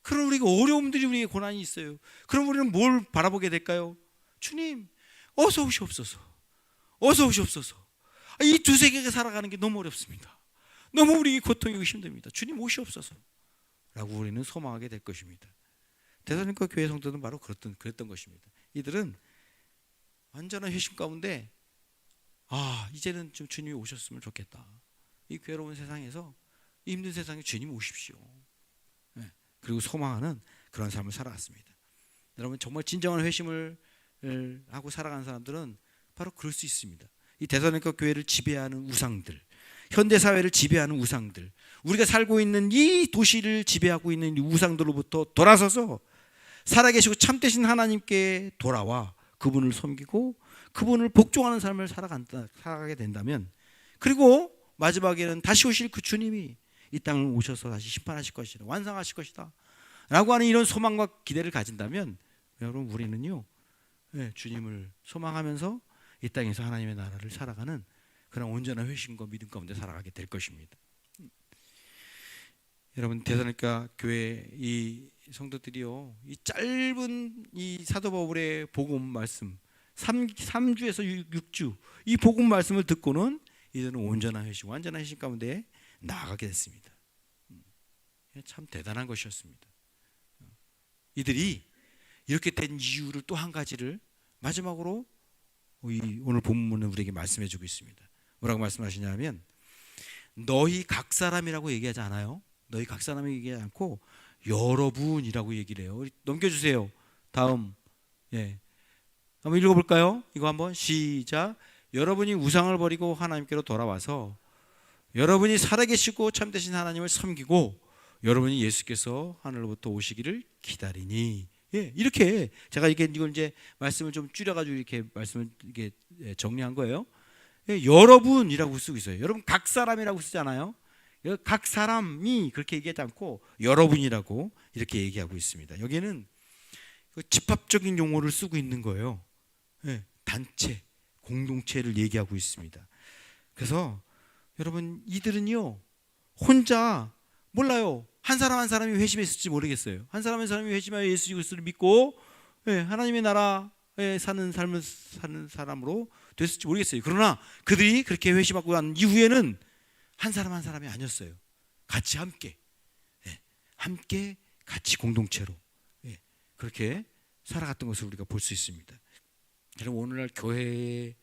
그런 우리가 어려움들이, 우리의 고난이 있어요. 그럼 우리는 뭘 바라보게 될까요? 주님 어서 오시옵소서, 어서 오시옵소서. 이 두 세계가 살아가는 게 너무 어렵습니다. 너무 우리 고통이고 힘듭니다. 주님 오시옵소서 라고 우리는 소망하게 될 것입니다. 데살로니가 교회 성도들은 바로 그랬던 것입니다. 이들은 완전한 회심 가운데 이제는 좀 주님이 오셨으면 좋겠다. 이 괴로운 세상에서, 이 힘든 세상에 주님 오십시오. 그리고 소망하는 그런 삶을 살아갔습니다. 여러분, 정말 진정한 회심을 하고 살아가는 사람들은 바로 그럴 수 있습니다. 이 데살로니가 교회를 지배하는 우상들, 현대 사회를 지배하는 우상들, 우리가 살고 있는 이 도시를 지배하고 있는 이 우상들로부터 돌아서서 살아계시고 참되신 하나님께 돌아와 그분을 섬기고 그분을 복종하는 삶을 살아가게 된다면, 그리고 마지막에는 다시 오실 그 주님이 이 땅을 오셔서 다시 심판하실 것이다, 완성하실 것이다 라고 하는 이런 소망과 기대를 가진다면 여러분, 우리는요 주님을 소망하면서 이 땅에서 하나님의 나라를 살아가는 그런 온전한 회심과 믿음 가운데 살아가게 될 것입니다. 여러분, 데살로니가 교회 이 성도들이요, 이 짧은 이 사도 바울의 복음 말씀 3주에서 6주 이 복음 말씀을 듣고는 이들은 온전한 회심, 완전한 회심 가운데 나아가게 됐습니다. 참 대단한 것이었습니다. 이들이 이렇게 된 이유를 또 한 가지를 마지막으로 오늘 본문은 우리에게 말씀해 주고 있습니다. 뭐라고 말씀하시냐면, 너희 각 사람이라고 얘기하지 않아요. 너희 각 사람이 얘기하지 않고 여러분이라고 얘기를 해요. 넘겨주세요. 다음. 한번 읽어볼까요? 이거 한번 시작. 여러분이 우상을 버리고 하나님께로 돌아와서 여러분이 살아계시고 참되신 하나님을 섬기고 여러분이 예수께서 하늘로부터 오시기를 기다리니. 이렇게 제가 이걸 이제 말씀을 좀 줄여가지고 이렇게 말씀을 이렇게 정리한 거예요. 여러분이라고 쓰고 있어요. 여러분 각 사람이라고 쓰잖아요. 각 사람이 그렇게 얘기하지 않고 여러분이라고 이렇게 얘기하고 있습니다. 여기는 집합적인 용어를 쓰고 있는 거예요. 단체, 공동체를 얘기하고 있습니다. 그래서 여러분, 이들은요 혼자 몰라요. 한 사람 한 사람이 회심했을지 모르겠어요. 한 사람 한 사람이 회심하여 예수 그리스도를 믿고 하나님의 나라에 사는 삶을 사는 사람으로 됐을지 모르겠어요. 그러나 그들이 그렇게 회심하고 난 이후에는 한 사람 한 사람이 아니었어요. 같이 함께 같이 공동체로 그렇게 살아갔던 것을 우리가 볼 수 있습니다. 여러분, 오늘날 교회에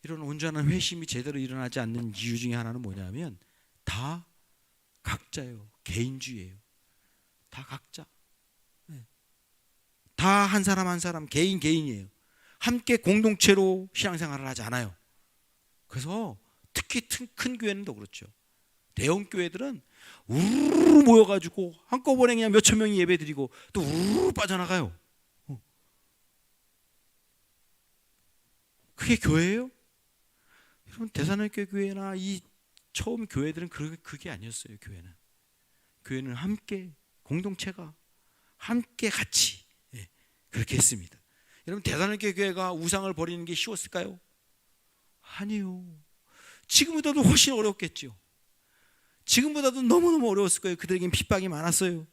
이런 온전한 회심이 제대로 일어나지 않는 이유 중에 하나는 뭐냐면 다 각자예요. 개인주의예요. 다 각자. 다 한 사람 한 사람 개인이에요. 함께 공동체로 신앙생활을 하지 않아요. 그래서 특히 큰 교회는 더 그렇죠. 대형 교회들은 우르르 모여가지고 한꺼번에 그냥 몇천 명이 예배드리고 또 우르르 빠져나가요. 그게 교회예요? 여러분, 데살로니가 교회나 이 처음 교회들은 그게 아니었어요. 교회는 함께 공동체가 함께 같이 그렇게 했습니다. 여러분, 데살로니가 교회가 우상을 버리는 게 쉬웠을까요? 아니요. 지금보다도 훨씬 어렵겠죠. 지금보다도 너무너무 어려웠을 거예요. 그들에겐 핍박이 많았어요.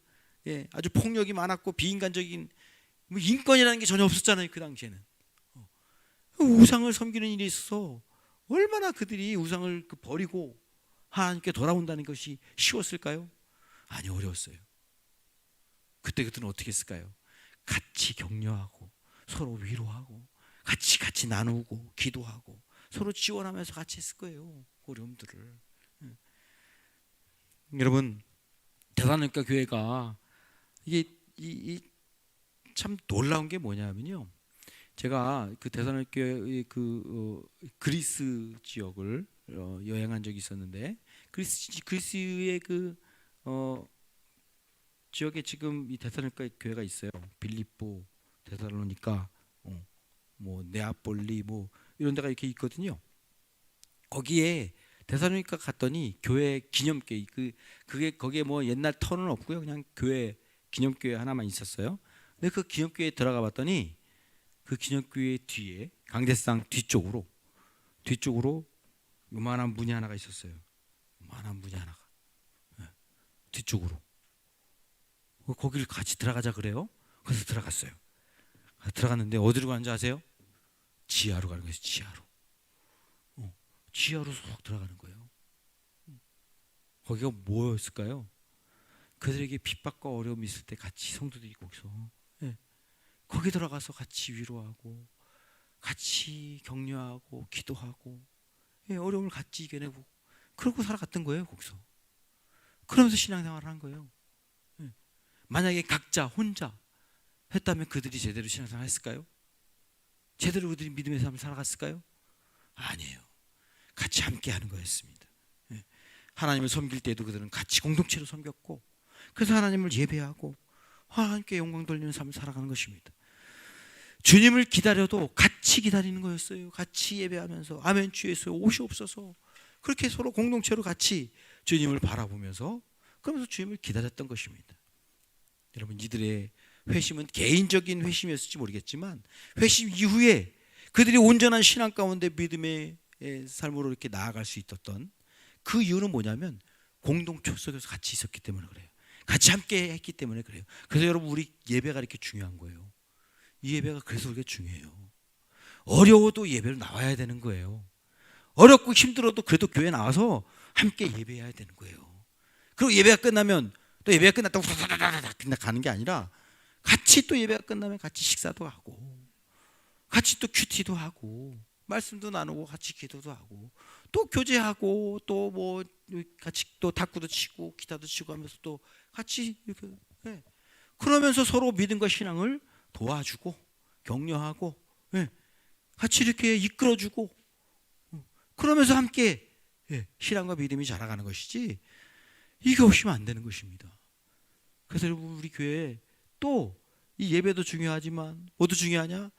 아주 폭력이 많았고 비인간적인 인권이라는 게 전혀 없었잖아요. 그 당시에는 우상을 섬기는 일이 있어서 얼마나 그들이 우상을 버리고 하나님께 돌아온다는 것이 쉬웠을까요? 아니, 어려웠어요. 그때 그들은 어떻게 했을까요? 같이 격려하고 서로 위로하고 같이 나누고 기도하고 서로 지원하면서 같이 했을 거예요. 어려움들을. 여러분, 데살로니가 교회가 이게 참 놀라운 게 뭐냐면요. 제가 그 데살로니가 교회 그리스 지역을 여행한 적이 있었는데 그리스의 그 지역에 지금 이 데살로니가 교회가 있어요. 빌립보, 데살로니가, 뭐 네아폴리, 뭐 이런 데가 이렇게 있거든요. 거기에 데살로니가 갔더니 교회 기념교회 그게 거기에 뭐 옛날 터는 없고요. 그냥 교회 기념교회 하나만 있었어요. 근데 그 기념교회에 들어가 봤더니 그 기념교회 뒤에 강대상 뒤쪽으로 요만한 문이 하나가 있었어요. 요만한 문이 하나가 뒤쪽으로. 거기를 같이 들어가자 그래요. 그래서 들어갔어요. 들어갔는데 어디로 가는지 아세요? 지하로 가는 거예요. 지하로 쏙 들어가는 거예요. 거기가 뭐였을까요? 그들에게 핍박과 어려움이 있을 때 같이 성도들이 거기서 거기 들어가서 같이 위로하고 같이 격려하고 기도하고 어려움을 같이 이겨내고 그러고 살아갔던 거예요. 거기서 그러면서 신앙생활을 한 거예요. 만약에 각자 혼자 했다면 그들이 제대로 신앙생활 했을까요? 제대로 그들이 믿음의 삶을 살아갔을까요? 아니에요. 같이 함께 하는 거였습니다. 하나님을 섬길 때도 그들은 같이 공동체로 섬겼고 그래서 하나님을 예배하고 하나님께 영광 돌리는 삶을 살아가는 것입니다. 주님을 기다려도 같이 기다리는 거였어요. 같이 예배하면서 아멘 주 예수 오시옵소서 그렇게 서로 공동체로 같이 주님을 바라보면서 그러면서 주님을 기다렸던 것입니다. 여러분, 이들의 회심은 개인적인 회심이었을지 모르겠지만 회심 이후에 그들이 온전한 신앙 가운데 믿음의 삶으로 이렇게 나아갈 수 있었던 그 이유는 뭐냐면 공동체 속에서 같이 있었기 때문에 그래요. 같이 함께 했기 때문에 그래요. 그래서 여러분, 우리 예배가 이렇게 중요한 거예요. 이 예배가 그래서 그렇게 중요해요. 어려워도 예배를 나와야 되는 거예요. 어렵고 힘들어도 그래도 교회 나와서 함께 예배해야 되는 거예요. 그리고 예배가 끝나면 또 예배가 끝났다고 그냥 가는 게 아니라 같이 또 예배가 끝나면 같이 식사도 하고 같이 또 큐티도 하고 말씀도 나누고 같이 기도도 하고 또 교제하고 또 뭐 같이 또 탁구도 치고 기타도 치고 하면서 또 같이 이렇게 그러면서 서로 믿음과 신앙을 도와주고 격려하고 같이 이렇게 이끌어주고 그러면서 함께 신앙과 믿음이 자라가는 것이지 이게 없으면 안 되는 것입니다. 그래서 여러분, 우리 교회에 또 이 예배도 중요하지만 뭐도 중요하냐?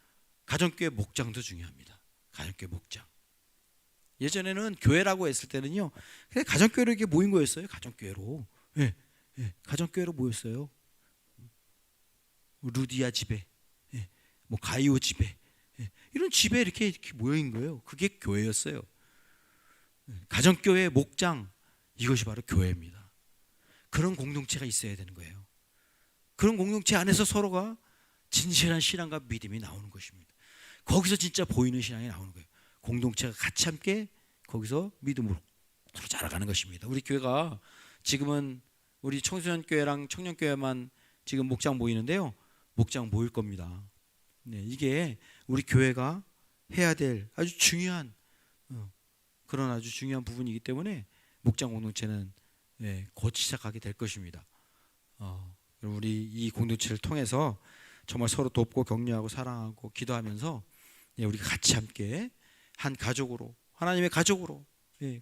가정교회 목장도 중요합니다. 가정교회 목장. 예전에는 교회라고 했을 때는요, 그냥 가정교회로 이렇게 모인 거였어요. 가정교회로. 가정교회로 모였어요. 루디아 집에, 뭐 가이오 집에, 이런 집에 이렇게 모여인 거예요. 그게 교회였어요. 가정교회 목장, 이것이 바로 교회입니다. 그런 공동체가 있어야 되는 거예요. 그런 공동체 안에서 서로가 진실한 신앙과 믿음이 나오는 것입니다. 거기서 진짜 보이는 신앙이 나오는 거예요. 공동체가 같이 함께 거기서 믿음으로 서로 자라가는 것입니다. 우리 교회가 지금은 우리 청소년교회랑 청년교회만 지금 목장 모이는데요, 목장 모일 겁니다. 이게 우리 교회가 해야 될 아주 중요한 그런 아주 중요한 부분이기 때문에 목장 공동체는 곧 시작하게 될 것입니다. 우리 이 공동체를 통해서 정말 서로 돕고 격려하고 사랑하고 기도하면서 우리가 같이 함께 한 가족으로, 하나님의 가족으로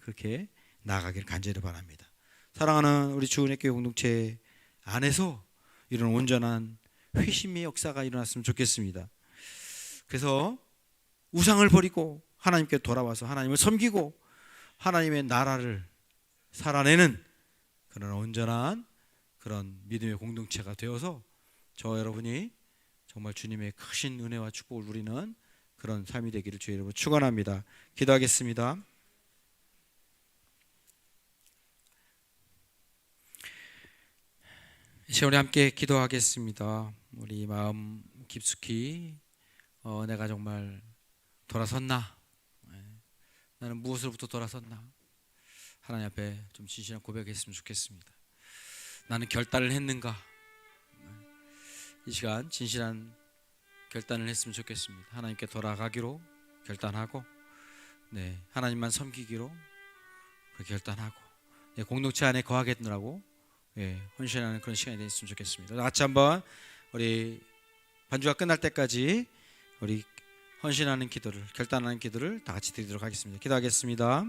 그렇게 나아가기를 간절히 바랍니다. 사랑하는 우리 주은혜교회 공동체 안에서 이런 온전한 회심의 역사가 일어났으면 좋겠습니다. 그래서 우상을 버리고 하나님께 돌아와서 하나님을 섬기고 하나님의 나라를 살아내는 그런 온전한 그런 믿음의 공동체가 되어서 저 여러분이 정말 주님의 크신 은혜와 축복을 누리는 그런 삶이 되기를 주의 이름으로 축원합니다. 기도하겠습니다. 이제 우리 함께 기도하겠습니다. 우리 마음 깊숙이 내가 정말 돌아섰나? 나는 무엇으로부터 돌아섰나? 하나님 앞에 좀 진실한 고백했으면 좋겠습니다. 나는 결단을 했는가? 이 시간 진실한 결단을 했으면 좋겠습니다. 하나님께 돌아가기로 결단하고 하나님만 섬기기로 결단하고 공동체 안에 거하겠느라고 헌신하는 그런 시간이 됐으면 좋겠습니다. 같이 한번 우리 반주가 끝날 때까지 우리 헌신하는 기도를, 결단하는 기도를 다 같이 드리도록 하겠습니다. 기도하겠습니다.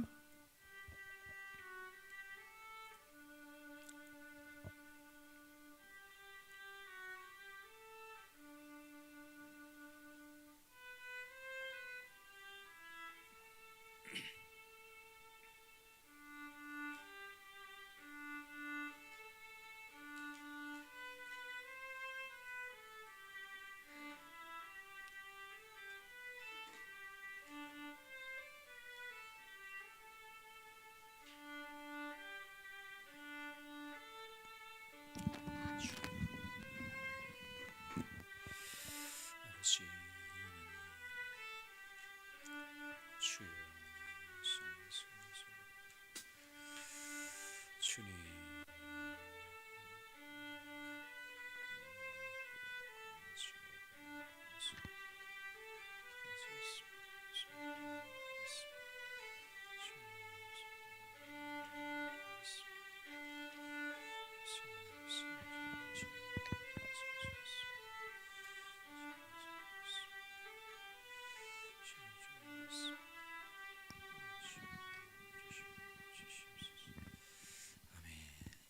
주님,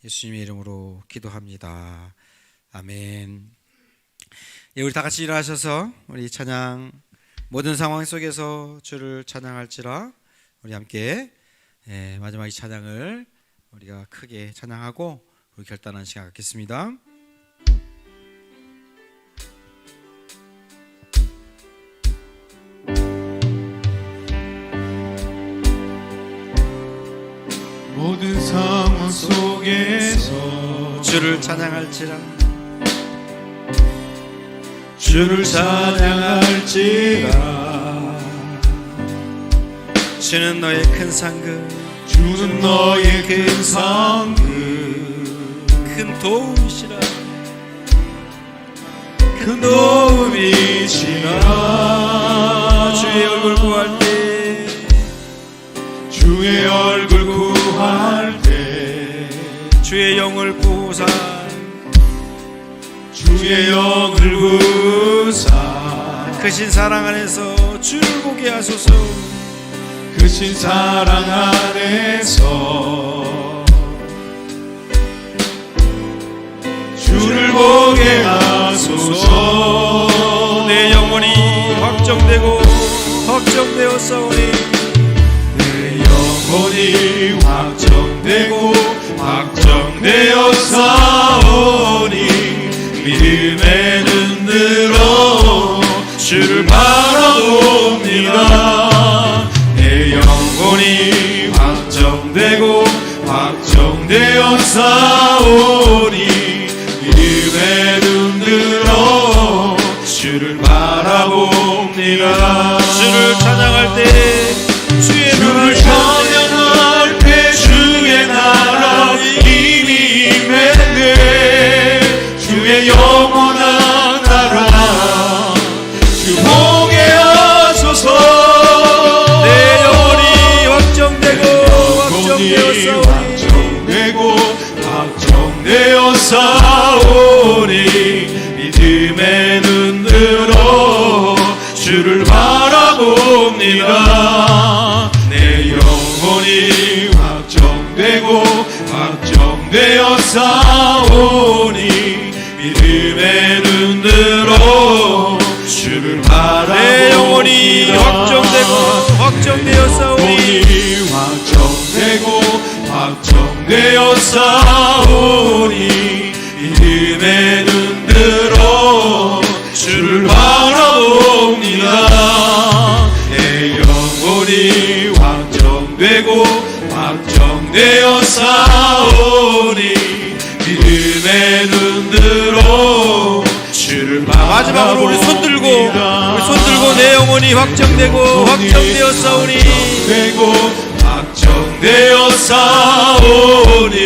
예수님의 이름으로 기도합니다. 아멘. 우리 다 같이 일어나셔서 우리 찬양, 모든 상황 속에서 주를 찬양할지라, 우리 함께 마지막 이 찬양을 우리가 크게 찬양하고 우리 결단하는 시간 갖겠습니다. 모든 상황 속에서 주를 찬양할지라 주를 찬양할지라. 주는 너의 큰 상급 주는 너의 큰 상급 큰 도움이시라 큰 도움이시라. 주의 얼굴 구할 때 주의 얼굴 구할 때 주의 영을 구사 주의 영을 구사 크신 사랑 안에서 주를 보게 하소서. 크신 사랑 안에서 주를 보게 하소서. 내 영혼이 확정되었사오니 내 영혼이 확정되었사오니 믿음의 눈으로 주를 바라봅니다. 내 영혼이 확정되었사오니 믿음의 눈으로 주를 바라봅니다. 주를 찬양할 때 주를 찬양할 때 주의 나라 이미 임했네. 주의 영원한 나라 주 보게 하소서. 내 영혼이 확정되었사오니 믿음의 눈으로 주를 바라봅니다. 내 영혼이 확정되었사오니 믿음의 눈으로 주를 바라봅니다. 내 영혼이 확정되었사오니 확정되었사오니 믿음의 눈으로 주를 바라봅니다. 내 영혼이 확정되었사오니 믿음의 눈으로 주를 바라봅니다. 마지막으로 우리 손 들고 내 영혼이 확정되었사오니 확정되었사오니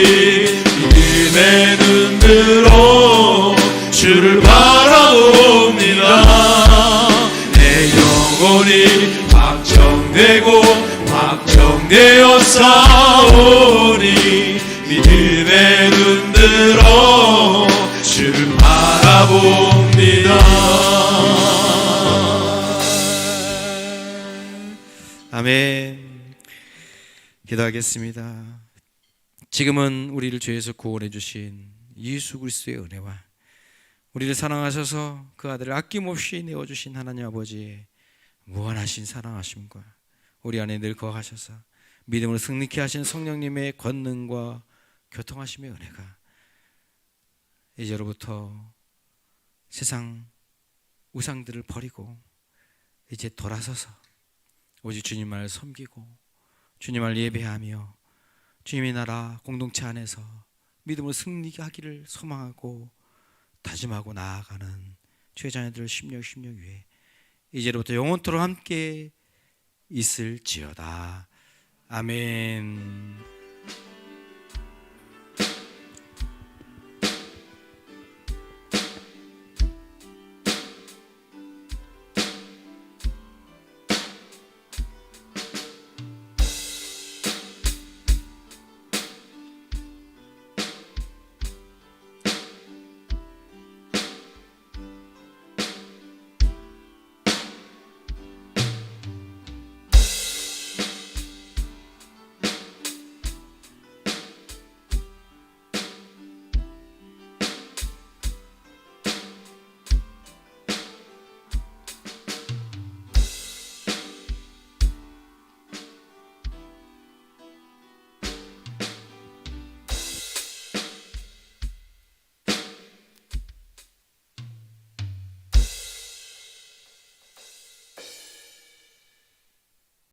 믿음의 눈으로 주를 바라봅니다. 내 영혼이 확정되었사오니 믿음의 눈으로 주를 바라봅니다. 아멘. 기도하겠습니다. 지금은 우리를 죄에서 구원해 주신 예수 그리스도의 은혜와 우리를 사랑하셔서 그 아들을 아낌없이 내어주신 하나님 아버지의 무한하신 사랑하심과 우리 안에 늘 거하셔서 믿음으로 승리케 하신 성령님의 권능과 교통하심의 은혜가 이제로부터 세상 우상들을 버리고 이제 돌아서서 오직 주님을 섬기고 주님을 예배하며 주님의 나라 공동체 안에서 믿음으로 승리하기를 소망하고 다짐하고 나아가는 주의 자녀들 심령 위에 이제로부터 영원토록 함께 있을지어다. 아멘.